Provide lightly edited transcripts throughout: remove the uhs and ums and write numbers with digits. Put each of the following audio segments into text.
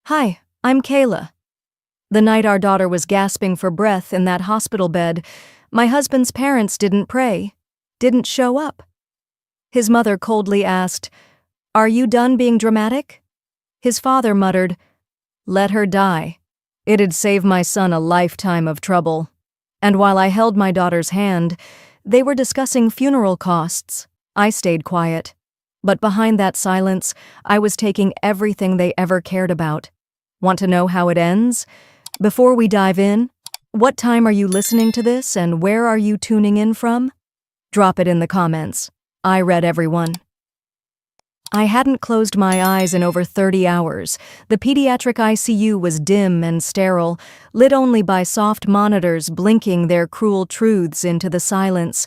Hi, I'm Kayla. The night our daughter was gasping for breath in that hospital bed, my husband's parents didn't pray, didn't show up. His mother coldly asked, "Are you done being dramatic?" His father muttered, "Let her die. It'd save my son a lifetime of trouble." And while I held my daughter's hand, they were discussing funeral costs. I stayed quiet. But behind that silence, I was taking everything they ever cared about. Want to know how it ends? Before we dive in, what time are you listening to this and where are you tuning in from? Drop it in the comments. I read everyone. I hadn't closed my eyes in over 30 hours. The pediatric ICU was dim and sterile, lit only by soft monitors blinking their cruel truths into the silence.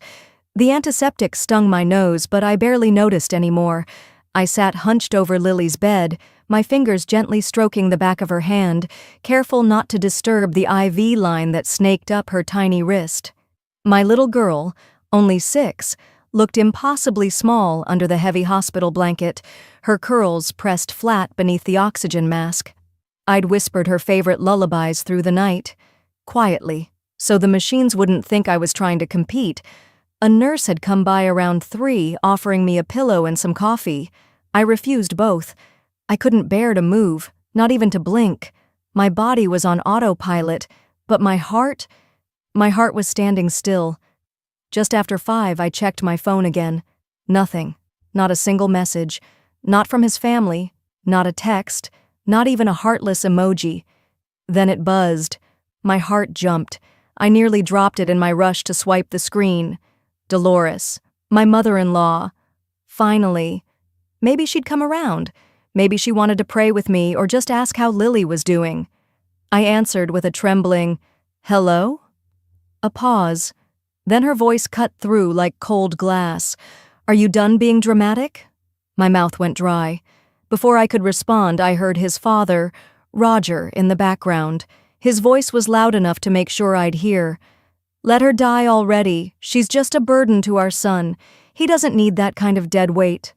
The antiseptic stung my nose, but I barely noticed anymore. I sat hunched over Lily's bed, my fingers gently stroking the back of her hand, careful not to disturb the IV line that snaked up her tiny wrist. My little girl, only 6, looked impossibly small under the heavy hospital blanket, her curls pressed flat beneath the oxygen mask. I'd whispered her favorite lullabies through the night, quietly, so the machines wouldn't think I was trying to compete. A nurse had come by around 3, offering me a pillow and some coffee. I refused both. I couldn't bear to move, not even to blink. My body was on autopilot, but my heart was standing still. Just after 5, I checked my phone again. Nothing. Not a single message. Not from his family. Not a text. Not even a heartless emoji. Then it buzzed. My heart jumped. I nearly dropped it in my rush to swipe the screen. Dolores, my mother-in-law. Finally. Maybe she'd come around. Maybe she wanted to pray with me or just ask how Lily was doing. I answered with a trembling, "Hello?" A pause. Then her voice cut through like cold glass. "Are you done being dramatic?" My mouth went dry. Before I could respond, I heard his father, Roger, in the background. His voice was loud enough to make sure I'd hear. "Let her die already. She's just a burden to our son. He doesn't need that kind of dead weight."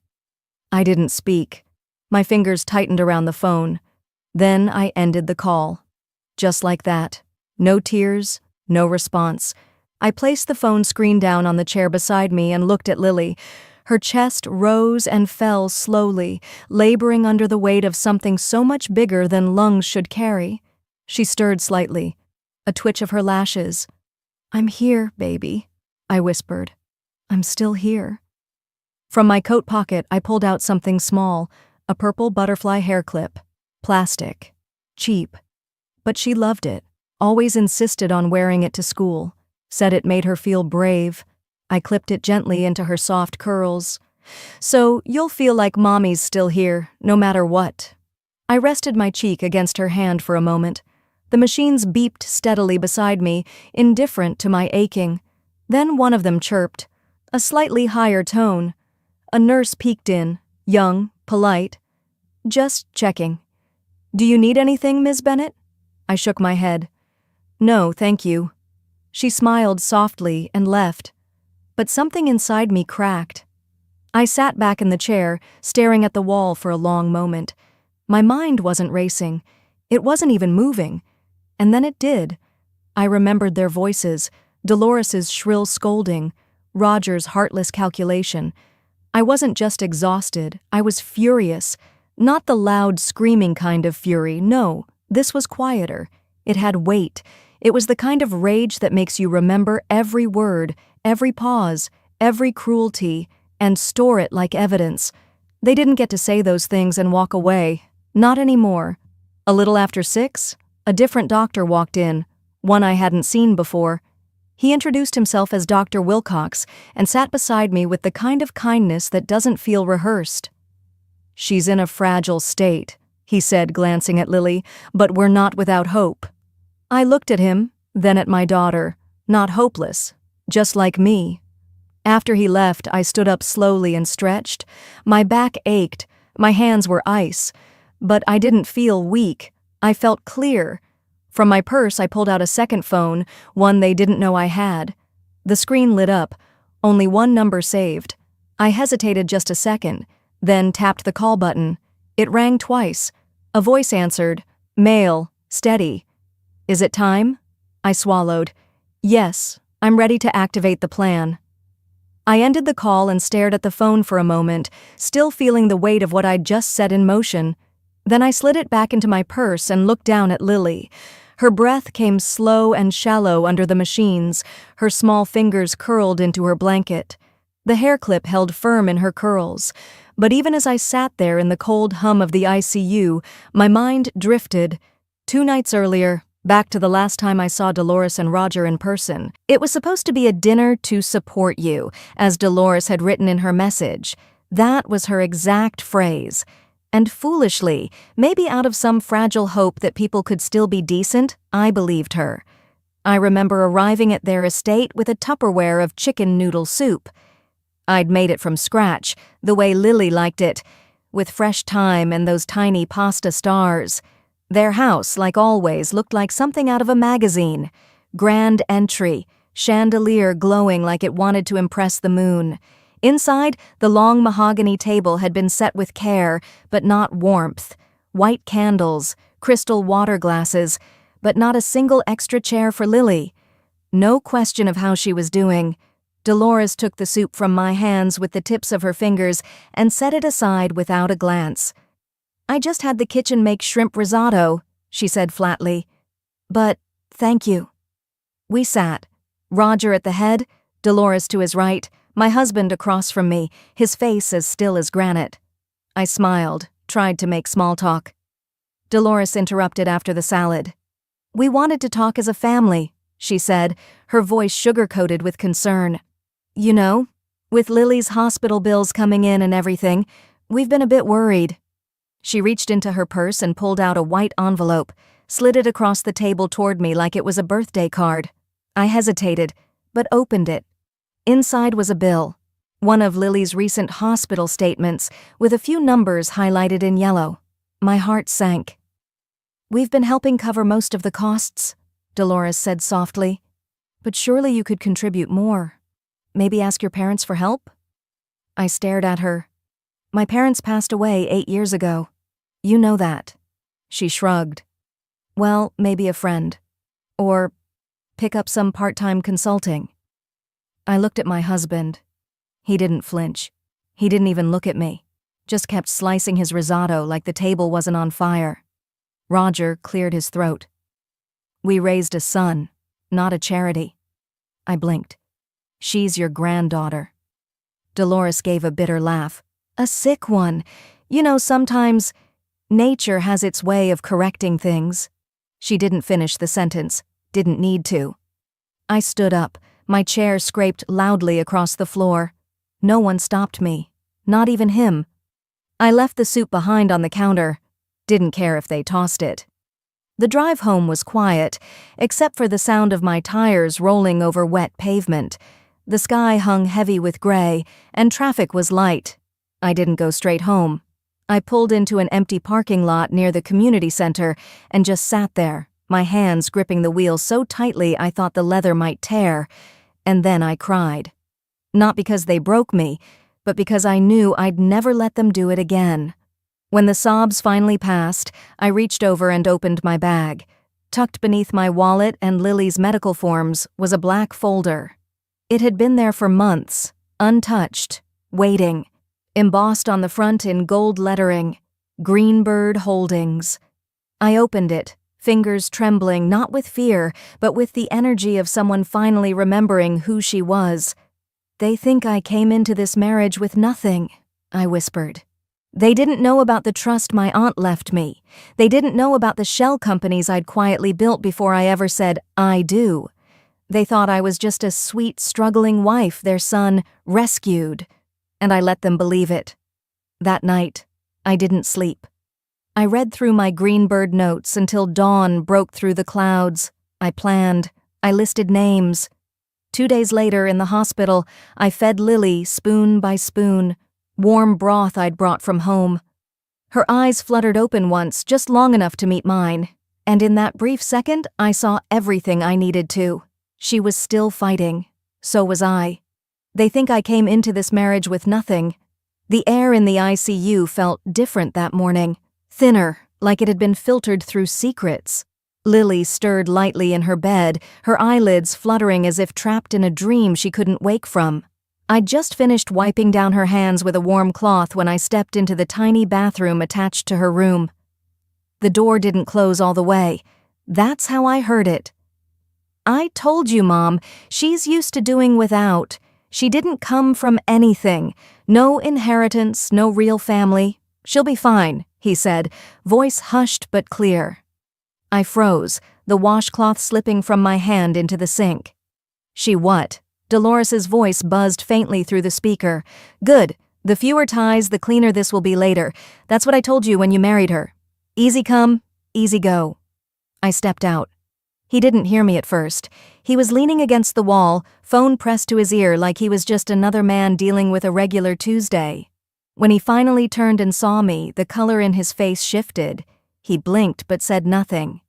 I didn't speak. My fingers tightened around the phone. Then I ended the call. Just like that. No tears, no response. I placed the phone screen down on the chair beside me and looked at Lily. Her chest rose and fell slowly, laboring under the weight of something so much bigger than lungs should carry. She stirred slightly. A twitch of her lashes. "I'm here, baby," I whispered. "I'm still here." From my coat pocket, I pulled out something small, a purple butterfly hair clip. Plastic. Cheap. But she loved it, always insisted on wearing it to school, said it made her feel brave. I clipped it gently into her soft curls. "So you'll feel like Mommy's still here, no matter what." I rested my cheek against her hand for a moment. The machines beeped steadily beside me, indifferent to my aching. Then one of them chirped, a slightly higher tone. A nurse peeked in, young, polite. "Just checking." "Do you need anything, Ms. Bennett?" I shook my head. "No, thank you." She smiled softly and left. But something inside me cracked. I sat back in the chair, staring at the wall for a long moment. My mind wasn't racing. It wasn't even moving. And then it did. I remembered their voices, Dolores's shrill scolding, Roger's heartless calculation. I wasn't just exhausted, I was furious. Not the loud, screaming kind of fury, no, this was quieter. It had weight. It was the kind of rage that makes you remember every word, every pause, every cruelty, and store it like evidence. They didn't get to say those things and walk away. Not anymore. A little after 6, a different doctor walked in, one I hadn't seen before. He introduced himself as Dr. Wilcox and sat beside me with the kind of kindness that doesn't feel rehearsed. "She's in a fragile state," he said, glancing at Lily, "but we're not without hope." I looked at him, then at my daughter. Not hopeless, just like me. After he left, I stood up slowly and stretched. My back ached, my hands were ice. But I didn't feel weak. I felt clear. From my purse, I pulled out a second phone, one they didn't know I had. The screen lit up, only one number saved. I hesitated just a second, then tapped the call button. It rang twice. A voice answered, Male, steady. Is it time? I swallowed. Yes, I'm ready to activate the plan. I ended the call and stared at the phone for a moment, still feeling the weight of what I'd just set in motion. Then I slid it back into my purse and looked down at Lily. Her breath came slow and shallow under the machines, her small fingers curled into her blanket. The hair clip held firm in her curls. But even as I sat there in the cold hum of the ICU, my mind drifted. 2 nights earlier, back to the last time I saw Dolores and Roger in person. It was supposed to be a dinner to support you, as Dolores had written in her message. That was her exact phrase. And foolishly, maybe out of some fragile hope that people could still be decent, I believed her. I remember arriving at their estate with a Tupperware of chicken noodle soup. I'd made it from scratch, the way Lily liked it, with fresh thyme and those tiny pasta stars. Their house, like always, looked like something out of a magazine. Grand entry, chandelier glowing like it wanted to impress the moon. Inside, the long mahogany table had been set with care, but not warmth. White candles, crystal water glasses, but not a single extra chair for Lily. No question of how she was doing. Dolores took the soup from my hands with the tips of her fingers and set it aside without a glance. I just had the kitchen make shrimp risotto, she said flatly. But, thank you. We sat, Roger at the head, Dolores to his right, my husband across from me, his face as still as granite. I smiled, tried to make small talk. Dolores interrupted after the salad. We wanted to talk as a family, she said, her voice sugar-coated with concern. You know, with Lily's hospital bills coming in and everything, we've been a bit worried. She reached into her purse and pulled out a white envelope, slid it across the table toward me like it was a birthday card. I hesitated, but opened it. Inside was a bill, one of Lily's recent hospital statements, with a few numbers highlighted in yellow. My heart sank. We've been helping cover most of the costs, Dolores said softly. But surely you could contribute more. Maybe ask your parents for help? I stared at her. My parents passed away 8 years ago. You know that. She shrugged. Well, maybe a friend. Or pick up some part-time consulting. I looked at my husband. He didn't flinch. He didn't even look at me. Just kept slicing his risotto like the table wasn't on fire. Roger cleared his throat. We raised a son, not a charity. I blinked. She's your granddaughter. Dolores gave a bitter laugh. A sick one. You know, sometimes nature has its way of correcting things. She didn't finish the sentence, didn't need to. I stood up, my chair scraped loudly across the floor. No one stopped me, not even him. I left the soup behind on the counter, didn't care if they tossed it. The drive home was quiet, except for the sound of my tires rolling over wet pavement. The sky hung heavy with gray, and traffic was light. I didn't go straight home. I pulled into an empty parking lot near the community center and just sat there, my hands gripping the wheel so tightly I thought the leather might tear. And then I cried. Not because they broke me, but because I knew I'd never let them do it again. When the sobs finally passed, I reached over and opened my bag. Tucked beneath my wallet and Lily's medical forms was a black folder. It had been there for months, untouched, waiting. Embossed on the front in gold lettering, Greenbird Holdings. I opened it, fingers trembling not with fear, but with the energy of someone finally remembering who she was. They think I came into this marriage with nothing, I whispered. They didn't know about the trust my aunt left me. They didn't know about the shell companies I'd quietly built before I ever said, I do. They thought I was just a sweet, struggling wife their son rescued. And I let them believe it. That night, I didn't sleep. I read through my Greenbird notes until dawn broke through the clouds. I planned. I listed names. 2 days later in the hospital, I fed Lily spoon by spoon, warm broth I'd brought from home. Her eyes fluttered open once, just long enough to meet mine. And in that brief second, I saw everything I needed to. She was still fighting. So was I. They think I came into this marriage with nothing. The air in the ICU felt different that morning. Thinner, like it had been filtered through secrets. Lily stirred lightly in her bed, her eyelids fluttering as if trapped in a dream she couldn't wake from. I'd just finished wiping down her hands with a warm cloth when I stepped into the tiny bathroom attached to her room. The door didn't close all the way. That's how I heard it. "I told you, Mom, she's used to doing without. She didn't come from anything. No inheritance, no real family. She'll be fine," he said, voice hushed but clear. I froze, the washcloth slipping from my hand into the sink. "She what?" Dolores's voice buzzed faintly through the speaker. "Good. The fewer ties, the cleaner this will be later. That's what I told you when you married her. Easy come, easy go." I stepped out. He didn't hear me at first. He was leaning against the wall, phone pressed to his ear like he was just another man dealing with a regular Tuesday. When he finally turned and saw me, the color in his face shifted. He blinked but said nothing.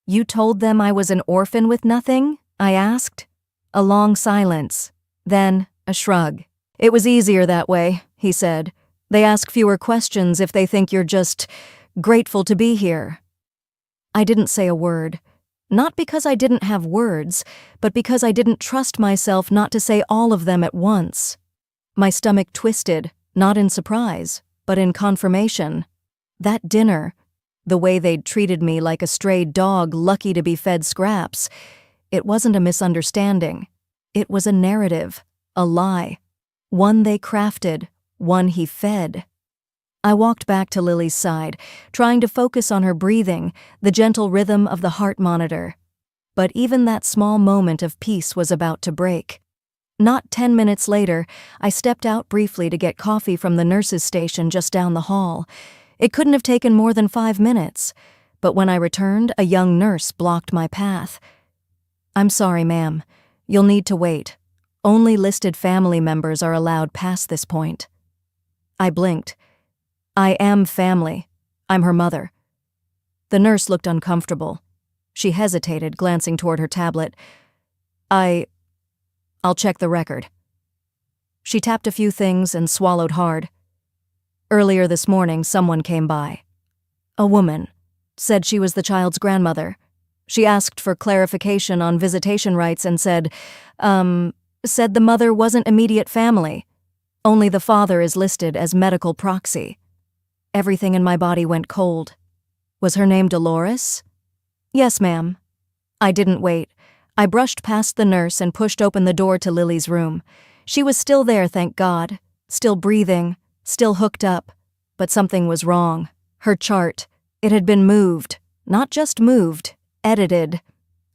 "You told them I was an orphan with nothing?" I asked. A long silence. Then a shrug. "It was easier that way," he said. "They ask fewer questions if they think you're just grateful to be here." I didn't say a word. Not because I didn't have words, but because I didn't trust myself not to say all of them at once. My stomach twisted, not in surprise, but in confirmation. That dinner, the way they'd treated me like a stray dog lucky to be fed scraps, it wasn't a misunderstanding. It was a narrative, a lie. One they crafted, one he fed. I walked back to Lily's side, trying to focus on her breathing, the gentle rhythm of the heart monitor. But even that small moment of peace was about to break. Not 10 minutes later, I stepped out briefly to get coffee from the nurse's station just down the hall. It couldn't have taken more than 5 minutes, but when I returned, a young nurse blocked my path. "I'm sorry, ma'am. You'll need to wait. Only listed family members are allowed past this point." I blinked. "I am family. I'm her mother." The nurse looked uncomfortable. She hesitated, glancing toward her tablet. I'll check the record." She tapped a few things and swallowed hard. "Earlier this morning, someone came by. A woman. Said she was the child's grandmother. She asked for clarification on visitation rights and said the mother wasn't immediate family. Only the father is listed as medical proxy." Everything in my body went cold. Was her name Dolores? "Yes, ma'am." I didn't wait. I brushed past the nurse and pushed open the door to Lily's room. She was still there, thank God. Still breathing, still hooked up. But something was wrong. Her chart. It had been moved. Not just moved, edited.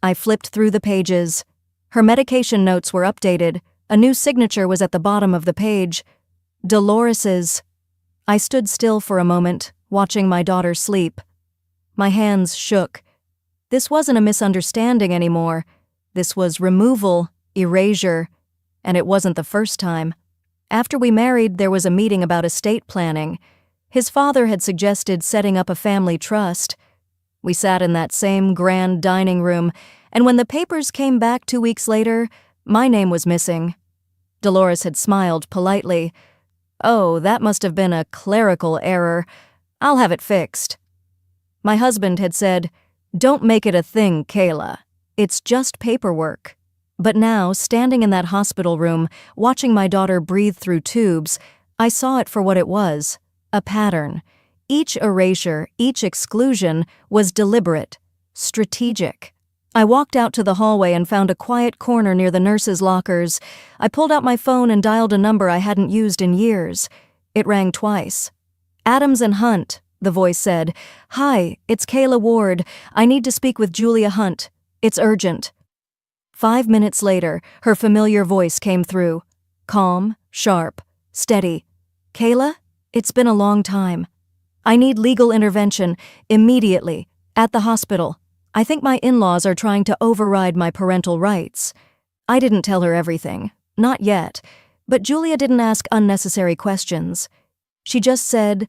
I flipped through the pages. Her medication notes were updated. A new signature was at the bottom of the page. Dolores's. I stood still for a moment, watching my daughter sleep. My hands shook. This wasn't a misunderstanding anymore. This was removal, erasure, and it wasn't the first time. After we married, there was a meeting about estate planning. His father had suggested setting up a family trust. We sat in that same grand dining room, and when the papers came back 2 weeks later, my name was missing. Dolores had smiled politely. "Oh, that must have been a clerical error. I'll have it fixed." My husband had said, "Don't make it a thing, Kayla. It's just paperwork." But now, standing in that hospital room, watching my daughter breathe through tubes, I saw it for what it was, a pattern. Each erasure, each exclusion was deliberate, strategic. I walked out to the hallway and found a quiet corner near the nurses' lockers. I pulled out my phone and dialed a number I hadn't used in years. It rang twice. "Adams and Hunt," the voice said. "Hi, it's Kayla Ward. I need to speak with Julia Hunt. It's urgent." 5 minutes later, her familiar voice came through. Calm, sharp, steady. "Kayla, it's been a long time. I need legal intervention, immediately, at the hospital. I think my in-laws are trying to override my parental rights." I didn't tell her everything. Not yet. But Julia didn't ask unnecessary questions. She just said,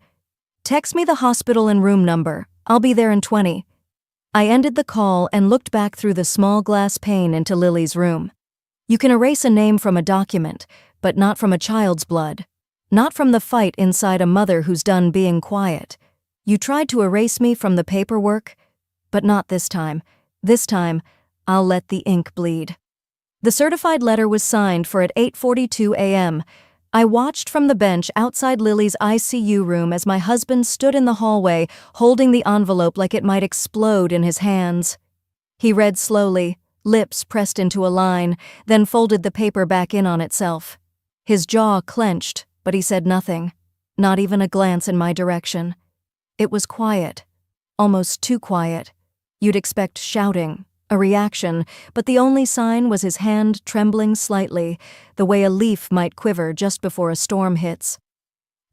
"Text me the hospital and room number. I'll be there in 20. I ended the call and looked back through the small glass pane into Lily's room. You can erase a name from a document, but not from a child's blood. Not from the fight inside a mother who's done being quiet. You tried to erase me from the paperwork, but not this time. This time, I'll let the ink bleed. The certified letter was signed for at 8:42 a.m. I watched from the bench outside Lily's ICU room as my husband stood in the hallway, holding the envelope like it might explode in his hands. He read slowly, lips pressed into a line, then folded the paper back in on itself. His jaw clenched, but he said nothing, not even a glance in my direction. It was quiet, almost too quiet. You'd expect shouting, a reaction, but the only sign was his hand trembling slightly, the way a leaf might quiver just before a storm hits.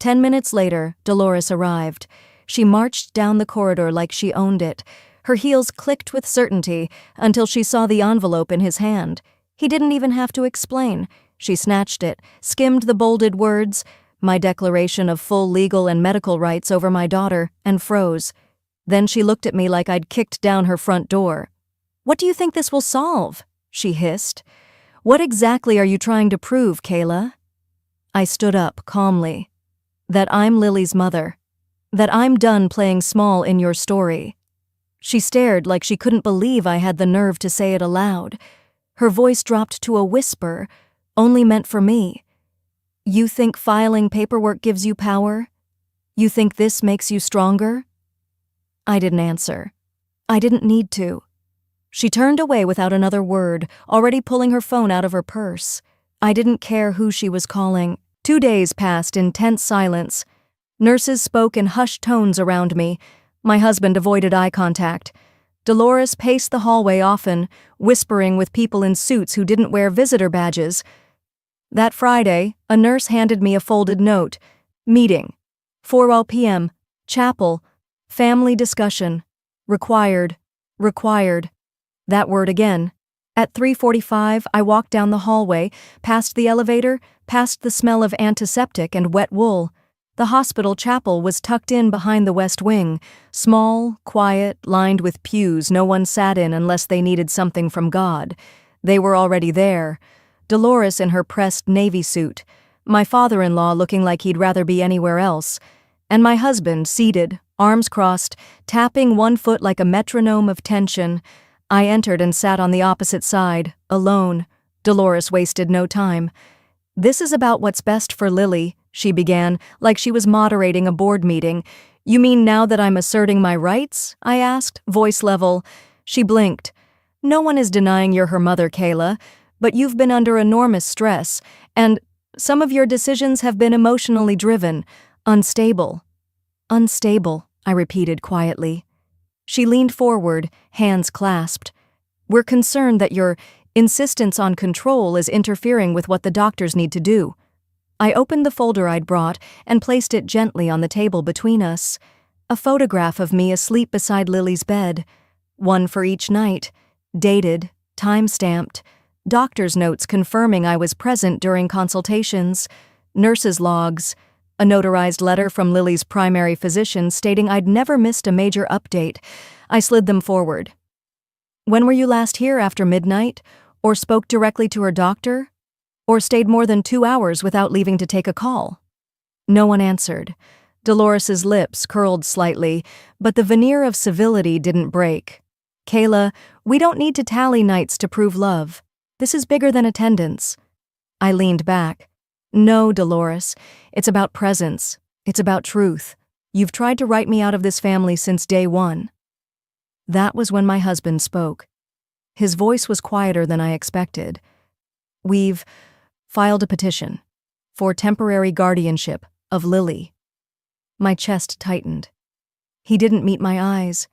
10 minutes later, Dolores arrived. She marched down the corridor like she owned it. Her heels clicked with certainty until she saw the envelope in his hand. He didn't even have to explain. She snatched it, skimmed the bolded words, my declaration of full legal and medical rights over my daughter, and froze. Then she looked at me like I'd kicked down her front door. "What do you think this will solve?" she hissed. "What exactly are you trying to prove, Kayla?" I stood up calmly. That I'm Lily's mother. That I'm done playing small in your story. She stared like she couldn't believe I had the nerve to say it aloud. Her voice dropped to a whisper, only meant for me. "You think filing paperwork gives you power? You think this makes you stronger?" I didn't answer. I didn't need to. She turned away without another word, already pulling her phone out of her purse. I didn't care who she was calling. 2 days passed in tense silence. Nurses spoke in hushed tones around me. My husband avoided eye contact. Dolores paced the hallway often, whispering with people in suits who didn't wear visitor badges. That Friday, a nurse handed me a folded note. Meeting. 4 p.m. Chapel. Family discussion. Required. Required. That word again. At 3:45, I walked down the hallway, past the elevator, past the smell of antiseptic and wet wool. The hospital chapel was tucked in behind the west wing, small, quiet, lined with pews no one sat in unless they needed something from God. They were already there. Dolores in her pressed navy suit, my father-in-law looking like he'd rather be anywhere else, and my husband seated, arms crossed, tapping one foot like a metronome of tension. I entered and sat on the opposite side, alone. Dolores wasted no time. "This is about what's best for Lily," she began, like she was moderating a board meeting. "You mean now that I'm asserting my rights?" I asked, voice level. She blinked. "No one is denying you're her mother, Kayla, but you've been under enormous stress, and some of your decisions have been emotionally driven, unstable." "Unstable," I repeated quietly. She leaned forward, hands clasped. "We're concerned that your insistence on control is interfering with what the doctors need to do." I opened the folder I'd brought and placed it gently on the table between us. A photograph of me asleep beside Lily's bed. One for each night. Dated, time-stamped. Doctor's notes confirming I was present during consultations. Nurses' logs. A notarized letter from Lily's primary physician stating I'd never missed a major update. I slid them forward. "When were you last here after midnight? Or spoke directly to her doctor? Or stayed more than 2 hours without leaving to take a call?" No one answered. Dolores's lips curled slightly, but the veneer of civility didn't break. "Kayla, we don't need to tally nights to prove love. This is bigger than attendance." I leaned back. "No, Dolores, it's about presence. It's about truth. You've tried to write me out of this family since day one." That was when my husband spoke. His voice was quieter than I expected. "We've filed a petition for temporary guardianship of Lily." My chest tightened. He didn't meet my eyes.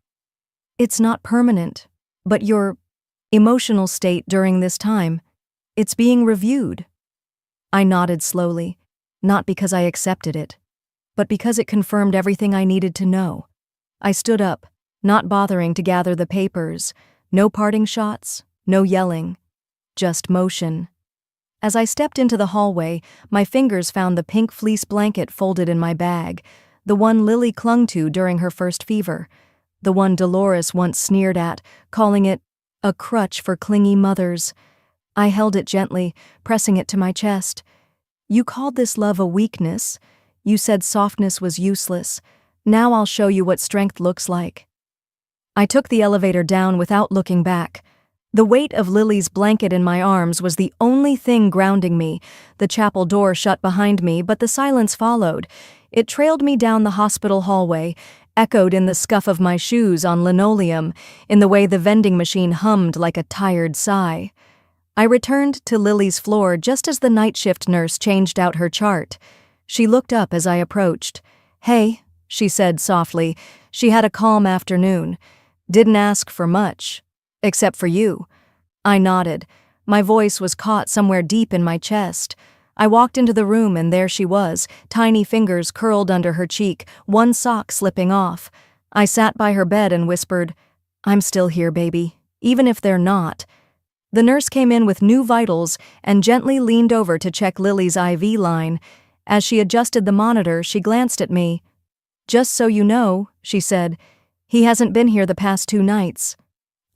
"It's not permanent, but your emotional state during this time, it's being reviewed." I nodded slowly, not because I accepted it, but because it confirmed everything I needed to know. I stood up, not bothering to gather the papers. No parting shots, no yelling, just motion. As I stepped into the hallway, my fingers found the pink fleece blanket folded in my bag, the one Lily clung to during her first fever, the one Dolores once sneered at, calling it a crutch for clingy mothers. I held it gently, pressing it to my chest. "You called this love a weakness. You said softness was useless. Now I'll show you what strength looks like." I took the elevator down without looking back. The weight of Lily's blanket in my arms was the only thing grounding me. The chapel door shut behind me, but the silence followed. It trailed me down the hospital hallway, echoed in the scuff of my shoes on linoleum, in the way the vending machine hummed like a tired sigh. I returned to Lily's floor just as the night shift nurse changed out her chart. She looked up as I approached. "Hey," she said softly. She had a calm afternoon. "Didn't ask for much. Except for you." I nodded. My voice was caught somewhere deep in my chest. I walked into the room and there she was, tiny fingers curled under her cheek, one sock slipping off. I sat by her bed and whispered, "I'm still here, baby, even if they're not." The nurse came in with new vitals and gently leaned over to check Lily's IV line. As she adjusted the monitor, she glanced at me. "Just so you know," she said, "he hasn't been here the past 2 nights."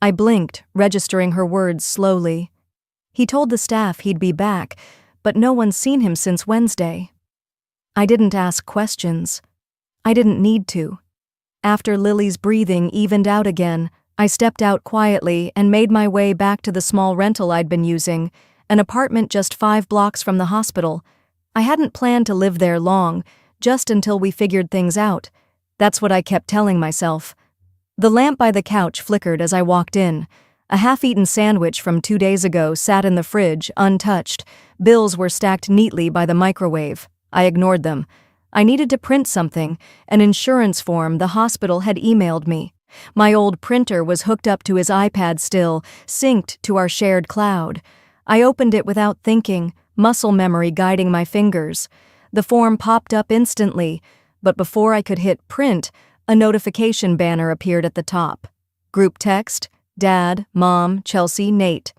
I blinked, registering her words slowly. "He told the staff he'd be back, but no one's seen him since Wednesday." I didn't ask questions. I didn't need to. After Lily's breathing evened out again, I stepped out quietly and made my way back to the small rental I'd been using, an apartment just 5 blocks from the hospital. I hadn't planned to live there long, just until we figured things out. That's what I kept telling myself. The lamp by the couch flickered as I walked in. A half-eaten sandwich from 2 days ago sat in the fridge, untouched. Bills were stacked neatly by the microwave. I ignored them. I needed to print something, an insurance form the hospital had emailed me. My old printer was hooked up to his iPad still, synced to our shared cloud. I opened it without thinking, muscle memory guiding my fingers. The form popped up instantly, but before I could hit print, a notification banner appeared at the top. Group text, Dad, Mom, Chelsea, Nate.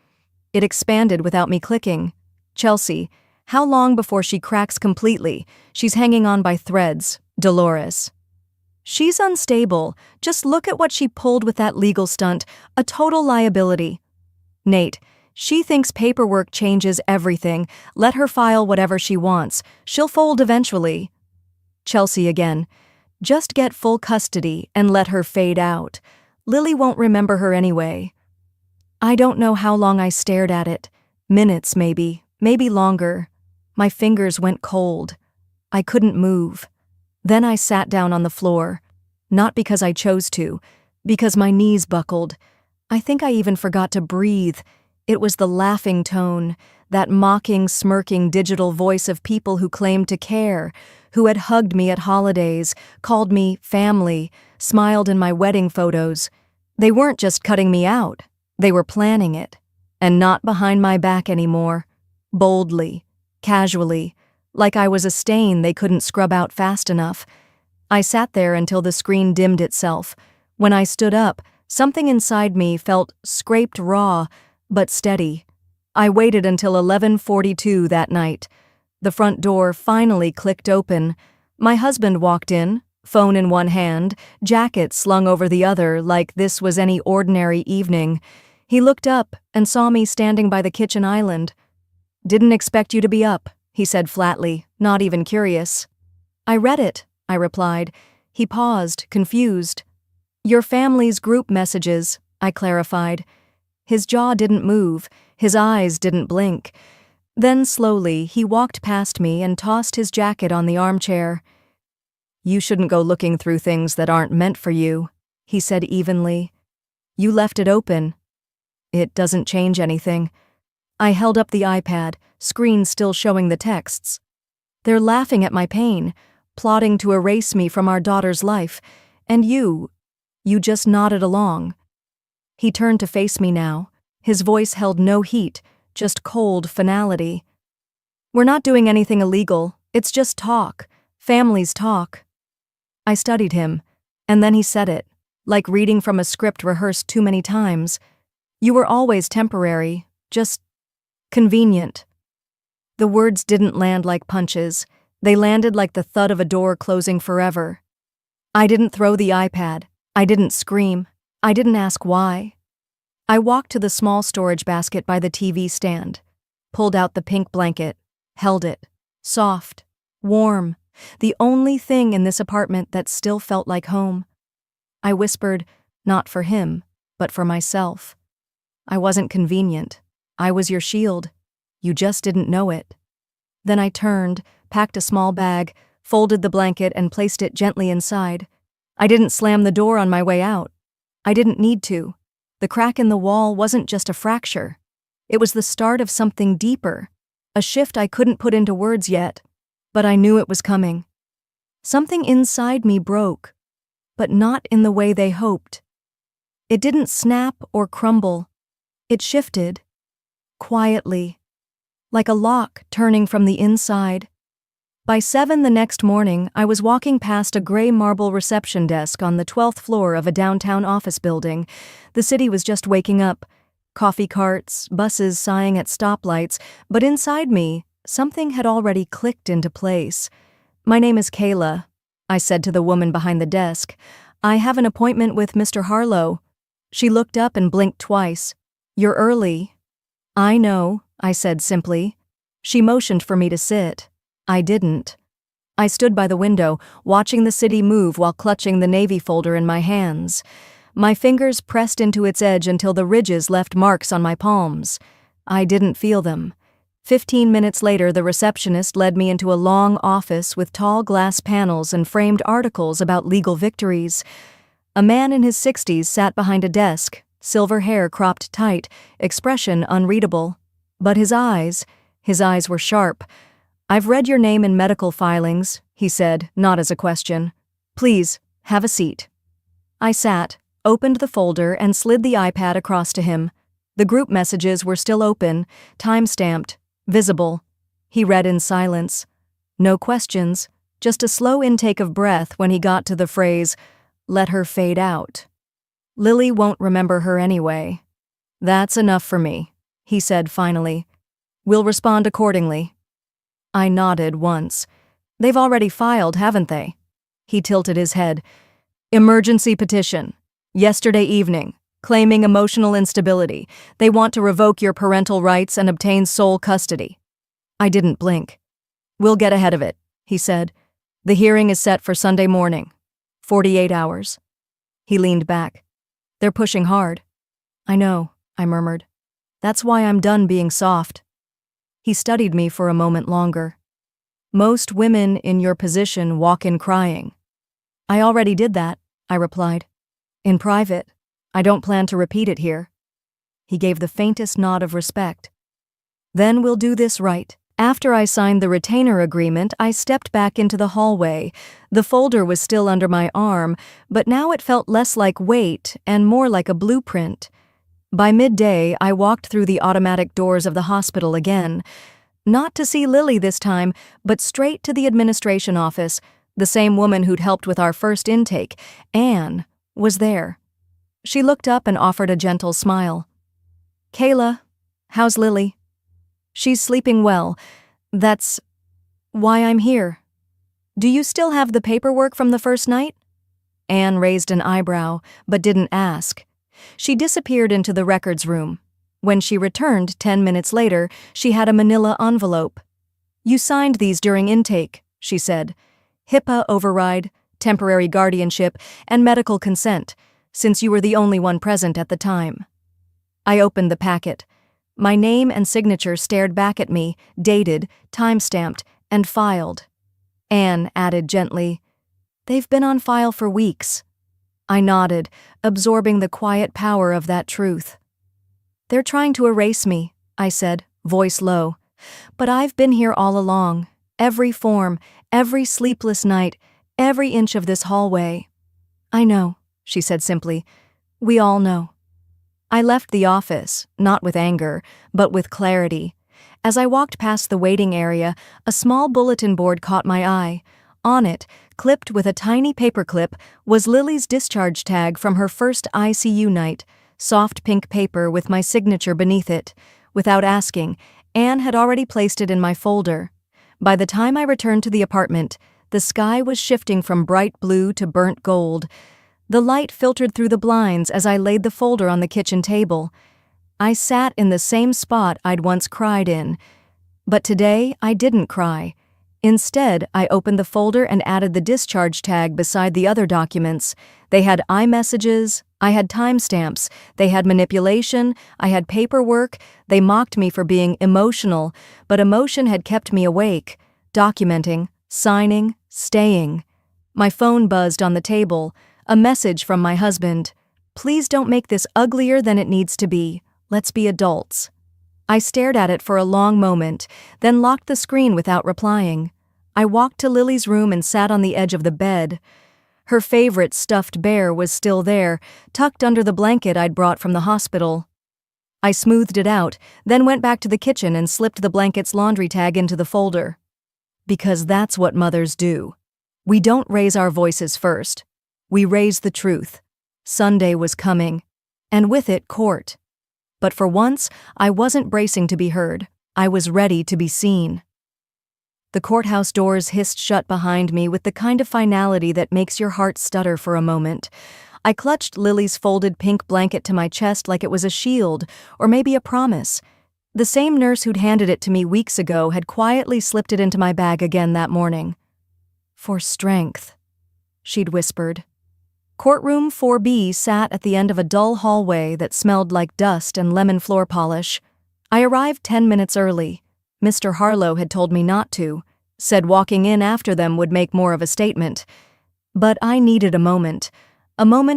It expanded without me clicking. Chelsea, how long before she cracks completely? She's hanging on by threads. Dolores. She's unstable. Just look at what she pulled with that legal stunt. A total liability. Nate, she thinks paperwork changes everything. Let her file whatever she wants. She'll fold eventually. Chelsea again. Just get full custody and let her fade out. Lily won't remember her anyway. I don't know how long I stared at it. Minutes maybe longer. My fingers went cold. I couldn't move. Then I sat down on the floor. Not because I chose to, because my knees buckled. I think I even forgot to breathe. It was the laughing tone, that mocking, smirking digital voice of people who claimed to care, who had hugged me at holidays, called me family, smiled in my wedding photos. They weren't just cutting me out. They were planning it. And not behind my back anymore. Boldly, casually, like I was a stain they couldn't scrub out fast enough. I sat there until the screen dimmed itself. When I stood up, something inside me felt scraped raw, but steady. I waited until 11:42 that night. The front door finally clicked open. My husband walked in, phone in one hand, jacket slung over the other like this was any ordinary evening. He looked up and saw me standing by the kitchen island. "Didn't expect you to be up," he said flatly, not even curious. "I read it," I replied. He paused, confused. "Your family's group messages," I clarified. His jaw didn't move, his eyes didn't blink. Then slowly he walked past me and tossed his jacket on the armchair. "You shouldn't go looking through things that aren't meant for you," he said evenly. "You left it open. It doesn't change anything." I held up the iPad, screen still showing the texts. "They're laughing at my pain, plotting to erase me from our daughter's life. And you just nodded along." He turned to face me now. His voice held no heat, just cold finality. "We're not doing anything illegal. It's just talk. Families talk." I studied him, and then he said it, like reading from a script rehearsed too many times. "You were always temporary, just convenient." The words didn't land like punches. They landed like the thud of a door closing forever. I didn't throw the iPad. I didn't scream. I didn't ask why. I walked to the small storage basket by the TV stand, pulled out the pink blanket, held it. Soft, warm, The only thing in this apartment that still felt like home. I whispered, not for him, but for myself. I wasn't convenient. I was your shield. You just didn't know it. Then I turned, packed a small bag, folded the blanket and placed it gently inside. I didn't slam the door on my way out. I didn't need to. The crack in the wall wasn't just a fracture. It was the start of something deeper, a shift I couldn't put into words yet, but I knew it was coming. Something inside me broke, but not in the way they hoped. It didn't snap or crumble. It shifted, quietly, like a lock turning from the inside. By 7 the next morning, I was walking past a gray marble reception desk on the 12th floor of a downtown office building. The city was just waking up. Coffee carts, buses sighing at stoplights, but inside me, something had already clicked into place. "My name is Kayla," I said to the woman behind the desk. "I have an appointment with Mr. Harlow." She looked up and blinked twice. "You're early." "I know," I said simply. She motioned for me to sit. I didn't. I stood by the window, watching the city move while clutching the navy folder in my hands. My fingers pressed into its edge until the ridges left marks on my palms. I didn't feel them. 15 minutes later, the receptionist led me into a long office with tall glass panels and framed articles about legal victories. A man in his 60s sat behind a desk, silver hair cropped tight, expression unreadable. But his eyes were sharp. "I've read your name in medical filings," he said, not as a question. "Please, have a seat." I sat, opened the folder, and slid the iPad across to him. The group messages were still open, time-stamped, visible. He read in silence. No questions, just a slow intake of breath when he got to the phrase, "Let her fade out." "Lily won't remember her anyway." "That's enough for me," he said finally. "We'll respond accordingly." I nodded once. "They've already filed, haven't they?" He tilted his head. "Emergency petition. Yesterday evening, claiming emotional instability. They want to revoke your parental rights and obtain sole custody." I didn't blink. "We'll get ahead of it," he said. "The hearing is set for Sunday morning. 48 hours. He leaned back. "They're pushing hard." "I know," I murmured. "That's why I'm done being soft." He studied me for a moment longer. "Most women in your position walk in crying." "I already did that," I replied. "In private. I don't plan to repeat it here." He gave the faintest nod of respect. "Then we'll do this right." After I signed the retainer agreement, I stepped back into the hallway. The folder was still under my arm, but now it felt less like weight and more like a blueprint. By midday, I walked through the automatic doors of the hospital again. Not to see Lily this time, but straight to the administration office. The same woman who'd helped with our first intake, Anne, was there. She looked up and offered a gentle smile. "Kayla, how's Lily?" "She's sleeping well. That's why I'm here." "Do you still have the paperwork from the first night?" Anne raised an eyebrow, but didn't ask. She disappeared into the records room. When she returned 10 minutes later, she had a manila envelope. "You signed these during intake," she said. "HIPAA override, temporary guardianship, and medical consent, since you were the only one present at the time." I opened the packet. My name and signature stared back at me, dated, time-stamped, and filed. Anne added gently, "They've been on file for weeks." I nodded, absorbing the quiet power of that truth. "They're trying to erase me," I said, voice low. "But I've been here all along. Every form, every sleepless night, every inch of this hallway." "I know," she said simply. "We all know." I left the office, not with anger, but with clarity. As I walked past the waiting area, a small bulletin board caught my eye. On it, clipped with a tiny paperclip, was Lily's discharge tag from her first ICU night, soft pink paper with my signature beneath it. Without asking, Anne had already placed it in my folder. By the time I returned to the apartment, the sky was shifting from bright blue to burnt gold. The light filtered through the blinds as I laid the folder on the kitchen table. I sat in the same spot I'd once cried in. But today, I didn't cry. Instead, I opened the folder and added the discharge tag beside the other documents. They had iMessages, I had timestamps, they had manipulation, I had paperwork. They mocked me for being emotional, but emotion had kept me awake, documenting, signing, staying. My phone buzzed on the table, a message from my husband. "Please don't make this uglier than it needs to be. Let's be adults." I stared at it for a long moment, then locked the screen without replying. I walked to Lily's room and sat on the edge of the bed. Her favorite stuffed bear was still there, tucked under the blanket I'd brought from the hospital. I smoothed it out, then went back to the kitchen and slipped the blanket's laundry tag into the folder. Because that's what mothers do. We don't raise our voices first. We raise the truth. Sunday was coming, and with it, court. But for once, I wasn't bracing to be heard. I was ready to be seen. The courthouse doors hissed shut behind me with the kind of finality that makes your heart stutter for a moment. I clutched Lily's folded pink blanket to my chest like it was a shield, or maybe a promise. The same nurse who'd handed it to me weeks ago had quietly slipped it into my bag again that morning. "For strength," she'd whispered. Courtroom 4B sat at the end of a dull hallway that smelled like dust and lemon floor polish. I arrived 10 minutes early. Mr. Harlow had told me not to, said walking in after them would make more of a statement. But I needed a moment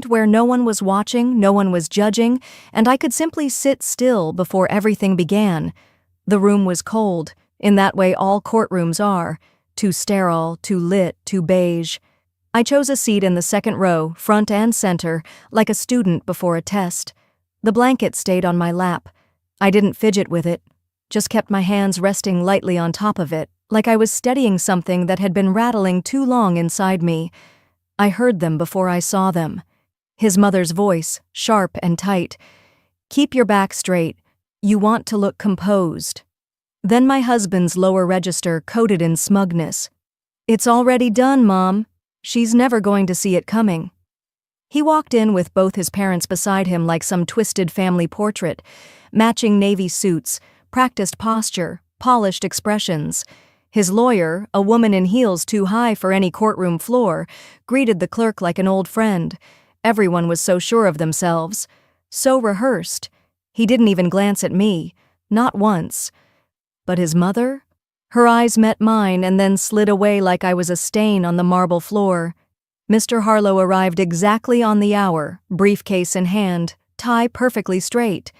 where no one was watching, no one was judging, and I could simply sit still before everything began. The room was cold, in that way all courtrooms are, too sterile, too lit, too beige. I chose a seat in the second row, front and center, like a student before a test. The blanket stayed on my lap. I didn't fidget with it, just kept my hands resting lightly on top of it, like I was steadying something that had been rattling too long inside me. I heard them before I saw them. His mother's voice, sharp and tight. "Keep your back straight. You want to look composed." Then my husband's lower register coded in smugness. "It's already done, Mom. She's never going to see it coming." He walked in with both his parents beside him like some twisted family portrait, matching navy suits, practiced posture, polished expressions. His lawyer, a woman in heels too high for any courtroom floor, greeted the clerk like an old friend. Everyone was so sure of themselves, so rehearsed. He didn't even glance at me, not once. But his mother? Her eyes met mine and then slid away like I was a stain on the marble floor. Mr. Harlow arrived exactly on the hour, briefcase in hand, tie perfectly straight.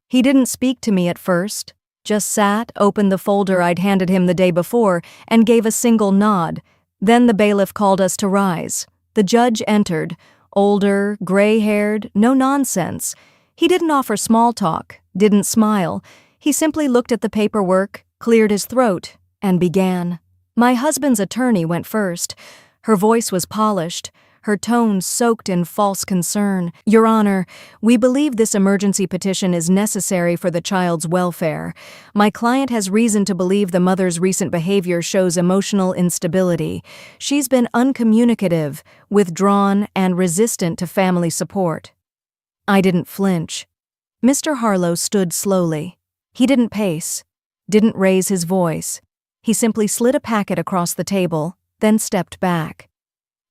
He didn't speak to me at first, just sat, opened the folder I'd handed him the day before, and gave a single nod. Then the bailiff called us to rise. The judge entered, older, gray-haired, no nonsense. He didn't offer small talk, didn't smile. He simply looked at the paperwork, cleared his throat, and began. My husband's attorney went first. Her voice was polished, her tone soaked in false concern. "Your Honor, we believe this emergency petition is necessary for the child's welfare. My client has reason to believe the mother's recent behavior shows emotional instability. She's been uncommunicative, withdrawn, and resistant to family support." I didn't flinch. Mr. Harlow stood slowly. He didn't pace, didn't raise his voice. He simply slid a packet across the table, then stepped back.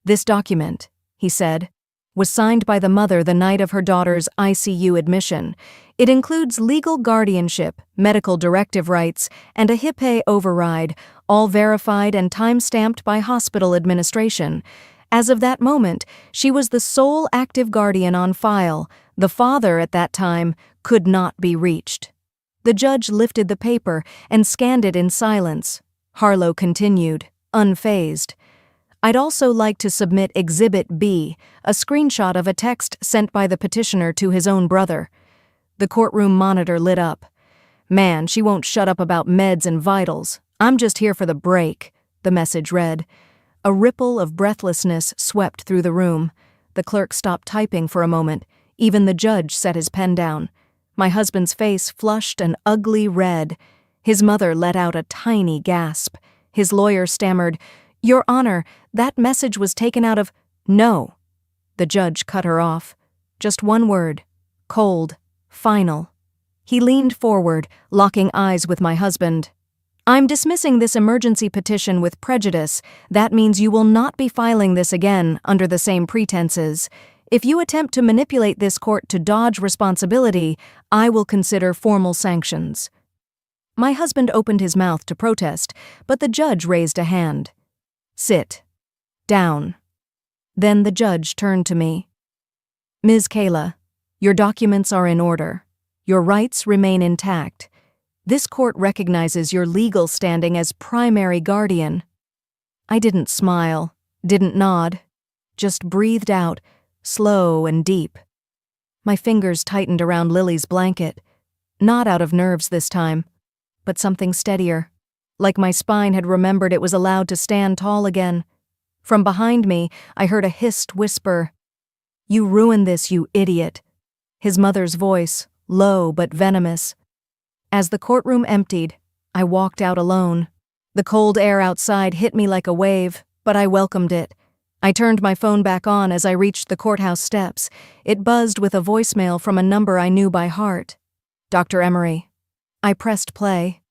"This document," he said, "was signed by the mother the night of her daughter's ICU admission. It includes legal guardianship, medical directive rights, and a HIPAA override, all verified and time-stamped by hospital administration. As of that moment, she was the sole active guardian on file. The father, at that time, could not be reached." The judge lifted the paper and scanned it in silence. Harlow continued, unfazed. "I'd also like to submit Exhibit B, a screenshot of a text sent by the petitioner to his own brother." The courtroom monitor lit up. "Man, she won't shut up about meds and vitals. I'm just here for the break," the message read. A ripple of breathlessness swept through the room. The clerk stopped typing for a moment. Even the judge set his pen down. My husband's face flushed an ugly red. His mother let out a tiny gasp. His lawyer stammered, "Your Honor, that message was taken out of—" "No." The judge cut her off. Just one word. Cold. Final. He leaned forward, locking eyes with my husband. I'm dismissing this emergency petition with prejudice. That means you will not be filing this again under the same pretenses. If you attempt to manipulate this court to dodge responsibility, I will consider formal sanctions." My husband opened his mouth to protest, but the judge raised a hand. "Sit. Down." Then the judge turned to me. "Ms. Kayla, your documents are in order. Your rights remain intact. This court recognizes your legal standing as primary guardian." I didn't smile, didn't nod, just breathed out, slow and deep. My fingers tightened around Lily's blanket, not out of nerves this time, but something steadier, like my spine had remembered it was allowed to stand tall again. From behind me, I heard a hissed whisper. "You ruined this, you idiot." His mother's voice, low but venomous. As the courtroom emptied, I walked out alone. The cold air outside hit me like a wave, but I welcomed it. I turned my phone back on as I reached the courthouse steps. It buzzed with a voicemail from a number I knew by heart. "Dr. Emery." I pressed play.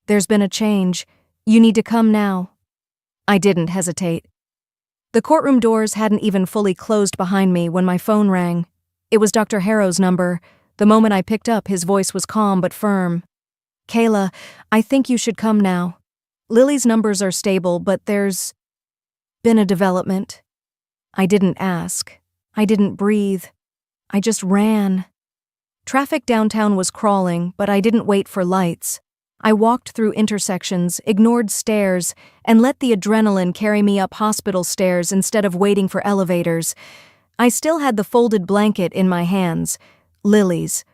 "There's been a change. You need to come now." I didn't hesitate. The courtroom doors hadn't even fully closed behind me when my phone rang. It was Dr. Harrow's number. The moment I picked up, his voice was calm but firm. "Kayla, I think you should come now. Lily's numbers are stable, but there's been a development." I didn't ask. I didn't breathe. I just ran. Traffic downtown was crawling, but I didn't wait for lights. I walked through intersections, ignored stairs, and let the adrenaline carry me up hospital stairs instead of waiting for elevators. I still had the folded blanket in my hands. Lily's.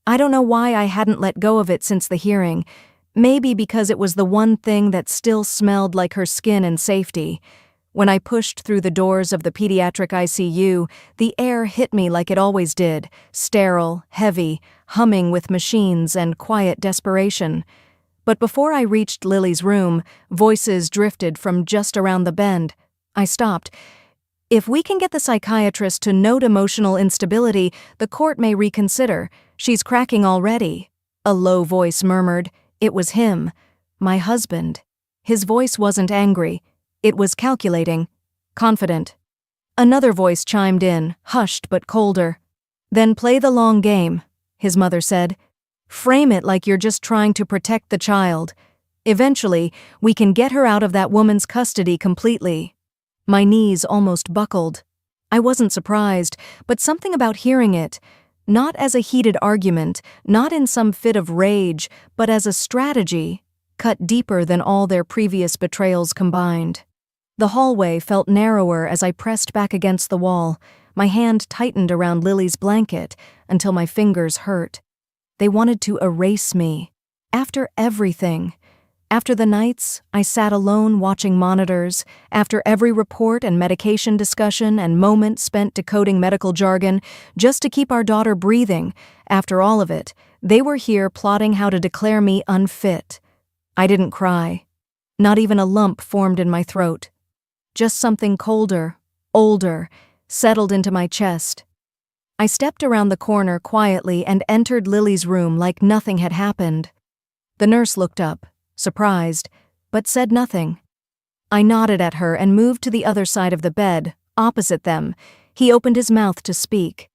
I don't know why I hadn't let go of it since the hearing. Maybe because it was the one thing that still smelled like her skin and safety. When I pushed through the doors of the pediatric ICU, the air hit me like it always did, sterile, heavy, humming with machines and quiet desperation. But before I reached Lily's room, voices drifted from just around the bend. I stopped. "If we can get the psychiatrist to note emotional instability, the court may reconsider. She's cracking already." A low voice murmured. It was him, my husband. His voice wasn't angry. It was calculating, confident. Another voice chimed in, hushed but colder. "Then play the long game," his mother said. "Frame it like you're just trying to protect the child. Eventually, we can get her out of that woman's custody completely." My knees almost buckled. I wasn't surprised, but something about hearing it, not as a heated argument, not in some fit of rage, but as a strategy, cut deeper than all their previous betrayals combined. The hallway felt narrower as I pressed back against the wall. My hand tightened around Lily's blanket until my fingers hurt. They wanted to erase me. After everything. After the nights I sat alone watching monitors, after every report and medication discussion and moment spent decoding medical jargon just to keep our daughter breathing, after all of it, they were here plotting how to declare me unfit. I didn't cry. Not even a lump formed in my throat. Just something colder, older, settled into my chest. I stepped around the corner quietly and entered Lily's room like nothing had happened. The nurse looked up, surprised, but said nothing. I nodded at her and moved to the other side of the bed, opposite them. He opened his mouth to speak.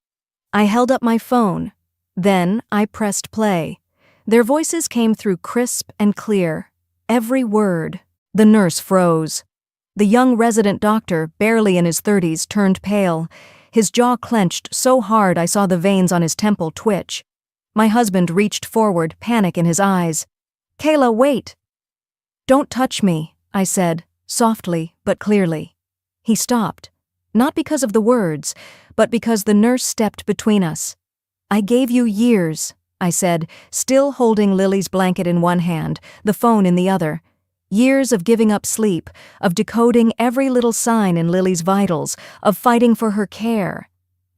I held up my phone. Then I pressed play. Their voices came through crisp and clear. Every word. The nurse froze. The young resident doctor, barely in his 30s, turned pale. His jaw clenched so hard I saw the veins on his temple twitch. My husband reached forward, panic in his eyes. "Kayla, wait!" "Don't touch me," I said, softly but clearly. He stopped, not because of the words, but because the nurse stepped between us. "I gave you years," I said, still holding Lily's blanket in one hand, the phone in the other. Years of giving up sleep, of decoding every little sign in Lily's vitals, of fighting for her care.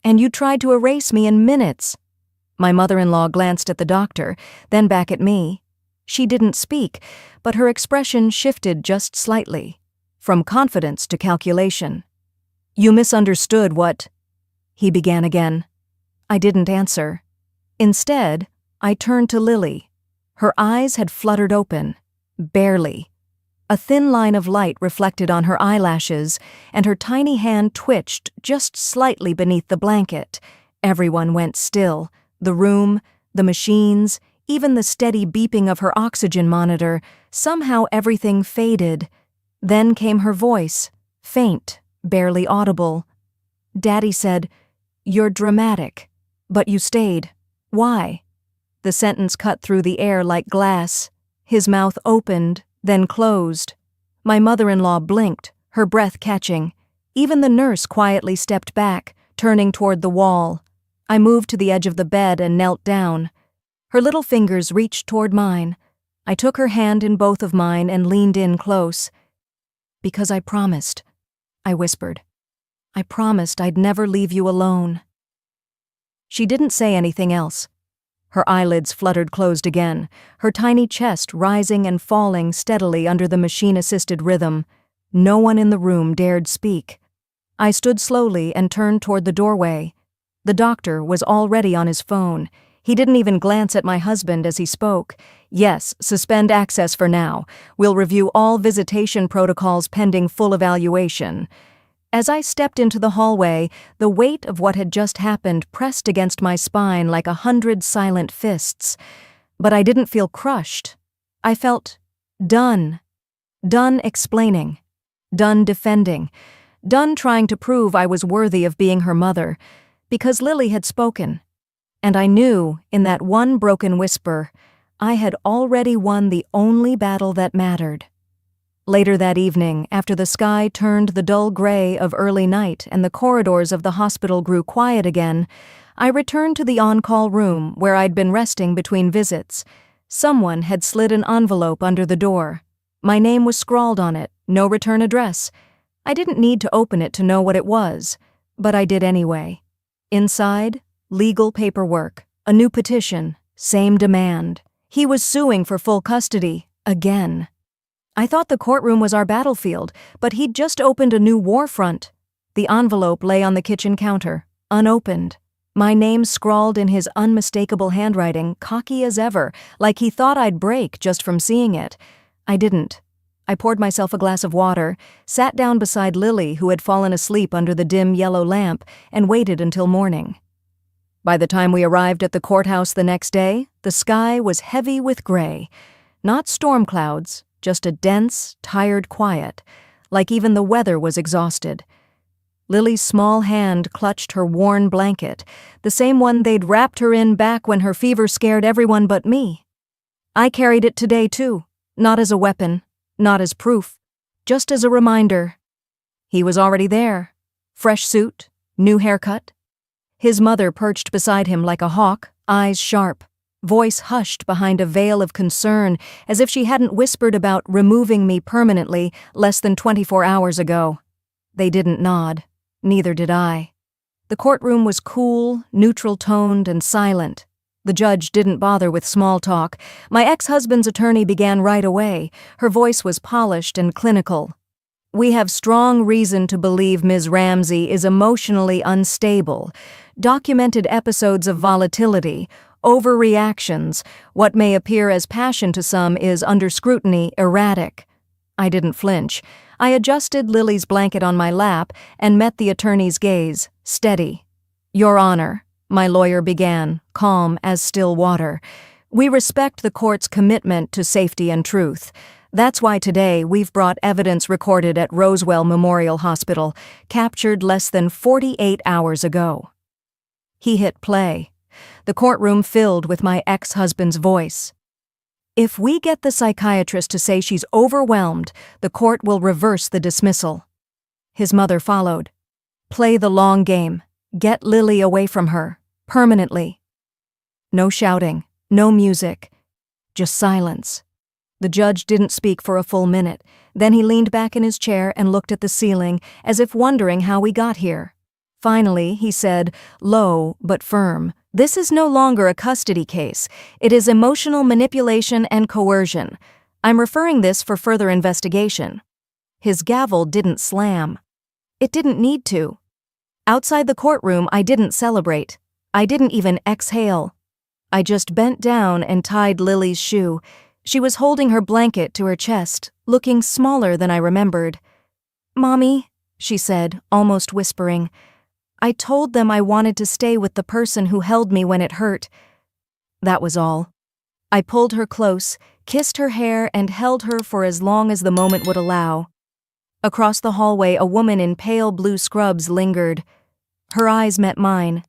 And you tried to erase me in minutes. My mother-in-law glanced at the doctor, then back at me. She didn't speak, but her expression shifted just slightly, from confidence to calculation. "You misunderstood what—" he began again. I didn't answer. Instead, I turned to Lily. Her eyes had fluttered open. Barely. A thin line of light reflected on her eyelashes, and her tiny hand twitched just slightly beneath the blanket. Everyone went still. The room, the machines, even the steady beeping of her oxygen monitor. Somehow everything faded. Then came her voice, faint, barely audible. Daddy said, "You're dramatic. But you stayed. Why?" The sentence cut through the air like glass. His mouth opened, then closed. My mother-in-law blinked, her breath catching. Even the nurse quietly stepped back, turning toward the wall. I moved to the edge of the bed and knelt down. Her little fingers reached toward mine. I took her hand in both of mine and leaned in close. "Because I promised," I whispered. "I promised I'd never leave you alone." She didn't say anything else. Her eyelids fluttered closed again, her tiny chest rising and falling steadily under the machine-assisted rhythm. No one in the room dared speak. I stood slowly and turned toward the doorway. The doctor was already on his phone. He didn't even glance at my husband as he spoke. "Yes, suspend access for now. We'll review all visitation protocols pending full evaluation." As I stepped into the hallway, the weight of what had just happened pressed against my spine like 100 silent fists. But I didn't feel crushed. I felt done. Done explaining. Done defending. Done trying to prove I was worthy of being her mother. Because Lily had spoken. And I knew, in that one broken whisper, I had already won the only battle that mattered. Later that evening, after the sky turned the dull gray of early night and the corridors of the hospital grew quiet again, I returned to the on-call room where I'd been resting between visits. Someone had slid an envelope under the door. My name was scrawled on it, no return address. I didn't need to open it to know what it was, but I did anyway. Inside, legal paperwork, a new petition, same demand. He was suing for full custody, again. I thought the courtroom was our battlefield, but he'd just opened a new war front. The envelope lay on the kitchen counter, unopened. My name scrawled in his unmistakable handwriting, cocky as ever, like he thought I'd break just from seeing it. I didn't. I poured myself a glass of water, sat down beside Lily, who had fallen asleep under the dim yellow lamp, and waited until morning. By the time we arrived at the courthouse the next day, the sky was heavy with gray. Not storm clouds, just a dense, tired quiet, like even the weather was exhausted. Lily's small hand clutched her worn blanket, the same one they'd wrapped her in back when her fever scared everyone but me. I carried it today too, not as a weapon, not as proof, just as a reminder. He was already there. Fresh suit, new haircut. His mother perched beside him like a hawk, eyes sharp. Voice hushed behind a veil of concern, as if she hadn't whispered about removing me permanently less than 24 hours ago. They didn't nod. Neither did I. The courtroom was cool, neutral-toned, and silent. The judge didn't bother with small talk. My ex-husband's attorney began right away. Her voice was polished and clinical. "We have strong reason to believe Ms. Ramsey is emotionally unstable. Documented episodes of volatility, overreactions, what may appear as passion to some is, under scrutiny, erratic." I didn't flinch. I adjusted Lily's blanket on my lap and met the attorney's gaze, steady. "Your Honor," my lawyer began, calm as still water, "we respect the court's commitment to safety and truth. That's why today we've brought evidence recorded at Roswell Memorial Hospital, captured less than 48 hours ago." He hit play. The courtroom filled with my ex-husband's voice. "If we get the psychiatrist to say she's overwhelmed, the court will reverse the dismissal." His mother followed. "Play the long game. Get Lily away from her. Permanently." No shouting, no music, just silence. The judge didn't speak for a full minute. Then he leaned back in his chair and looked at the ceiling, as if wondering how we got here. Finally, he said, low but firm, "This is no longer a custody case. It is emotional manipulation and coercion. I'm referring this for further investigation." His gavel didn't slam. It didn't need to. Outside the courtroom, I didn't celebrate. I didn't even exhale. I just bent down and tied Lily's shoe. She was holding her blanket to her chest, looking smaller than I remembered. "Mommy," she said, almost whispering, "I told them I wanted to stay with the person who held me when it hurt." That was all. I pulled her close, kissed her hair, and held her for as long as the moment would allow. Across the hallway, a woman in pale blue scrubs lingered. Her eyes met mine.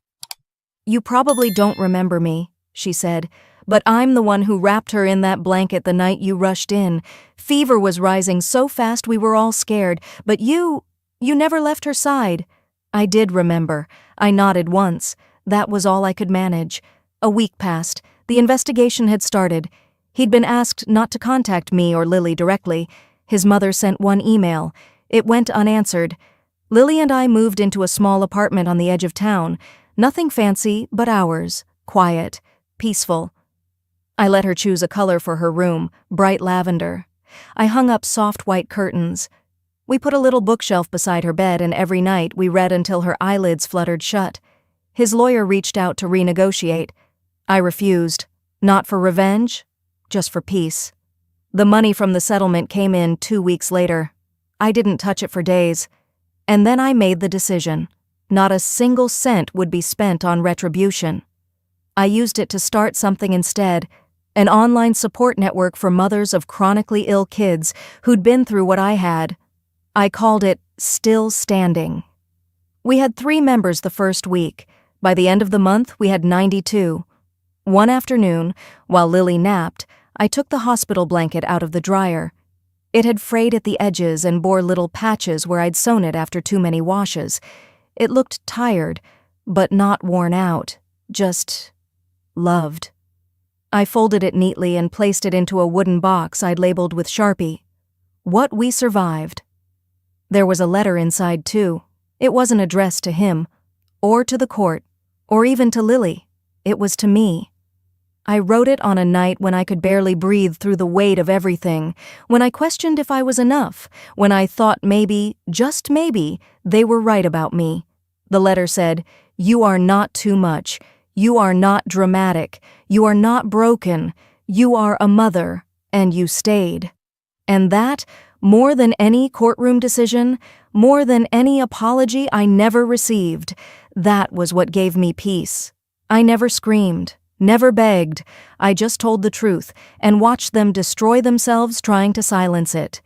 "You probably don't remember me," she said, "but I'm the one who wrapped her in that blanket the night you rushed in. Fever was rising so fast we were all scared, but you never left her side." I did remember. I nodded once. That was all I could manage. A week passed. The investigation had started. He'd been asked not to contact me or Lily directly. His mother sent one email. It went unanswered. Lily and I moved into a small apartment on the edge of town. Nothing fancy, but ours. Quiet. Peaceful. I let her choose a color for her room, bright lavender. I hung up soft white curtains. We put a little bookshelf beside her bed, and every night we read until her eyelids fluttered shut. His lawyer reached out to renegotiate. I refused. Not for revenge, just for peace. The money from the settlement came in 2 weeks later. I didn't touch it for days. And then I made the decision. Not a single cent would be spent on retribution. I used it to start something instead, an online support network for mothers of chronically ill kids who'd been through what I had. I called it Still Standing. We had 3 members the first week. By the end of the month, we had 92. One afternoon, while Lily napped, I took the hospital blanket out of the dryer. It had frayed at the edges and bore little patches where I'd sewn it after too many washes. It looked tired, but not worn out, just loved. I folded it neatly and placed it into a wooden box I'd labeled with Sharpie. What we survived. There was a letter inside, too. It wasn't addressed to him, or to the court, or even to Lily. It was to me. I wrote it on a night when I could barely breathe through the weight of everything, when I questioned if I was enough, when I thought maybe, just maybe, they were right about me. The letter said, "You are not too much. You are not dramatic. You are not broken. You are a mother, and you stayed." And that, more than any courtroom decision, more than any apology I never received, that was what gave me peace. I never screamed, never begged. I just told the truth and watched them destroy themselves trying to silence it.